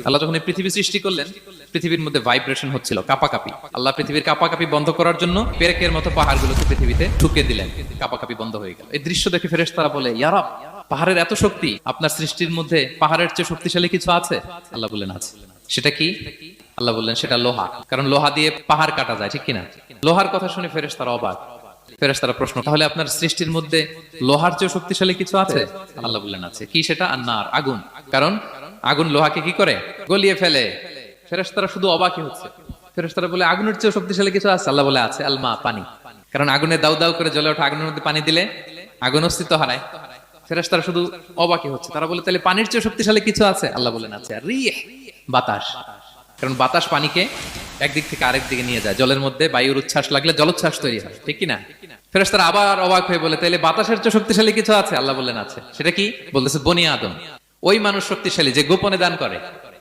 আল্লাহ যখন এই পৃথিবী সৃষ্টি করলেন, পৃথিবীর মধ্যে ভাইব্রেশন হচ্ছিল, কাঁপাকাঁপি। আল্লাহ পৃথিবীর কাঁপাকাঁপি বন্ধ করার জন্য পেরেকের মতো পাহাড়গুলোকে পৃথিবীতে ঠুকে দিলেন, কাঁপাকাঁপি বন্ধ হয়ে গেল। এই দৃশ্য দেখে ফেরেশতারা বলে, ইয়া রব, পাহাড়ের এত শক্তি, আপনার সৃষ্টির মধ্যে পাহাড়ের চেয়ে শক্তিশালী কিছু আছে? আল্লাহ বললেন আছে। সেটা কি? আল্লাহ বললেন সেটা লোহা, কারণ লোহা দিয়ে পাহাড় কাটা যায়, ঠিক কিনা? লোহার কথা শুনে ফেরেশতারা অবাক। ফেরেশতারা প্রশ্ন, তাহলে আপনার সৃষ্টির মধ্যে লোহার চেয়ে শক্তিশালী কিছু আছে? আল্লাহ বললেন আছে। কি সেটা? আন্নার, আগুন। কারণ আগুন লোহাকে কি করে? গলিয়ে ফেলে। ফেরেশতারা শুধু অবাকই হচ্ছে। ফেরেশতারা বলে, আগুনের চেয়ে শক্তিশালী কিছু আছে? আল্লাহ বলে আছে, আলমা, পানি। কারণ আগুনে দাউ দাউ করে জ্বলে ওঠা আগুনের মধ্যে পানি দিলে আগুন অস্তিত্ব হারায়। ফেরেশতারা শুধু অবাকই হচ্ছে। তারা বলে, তাহলে পানির চেয়ে শক্তিশালী কিছু আছে? আল্লাহ বলেন আছে, রিহ, বাতাস। কারণ বাতাস পানিকে একদিক থেকে আরেক দিকে নিয়ে যায়। জলের মধ্যে বায়ুর উচ্ছ্বাস লাগলে জলোচ্ছ্বাস তৈরি হয়, ঠিক কিনা? ফেরেশতারা আবার অবাক হয়ে বলে, তাহলে বাতাসের চেয়ে শক্তিশালী কিছু আছে? আল্লাহ বললেন আছে। সেটা কি? বলতেছে বনি আদম। ওই মানুষ শক্তিশালী যে গোপনে দান করে।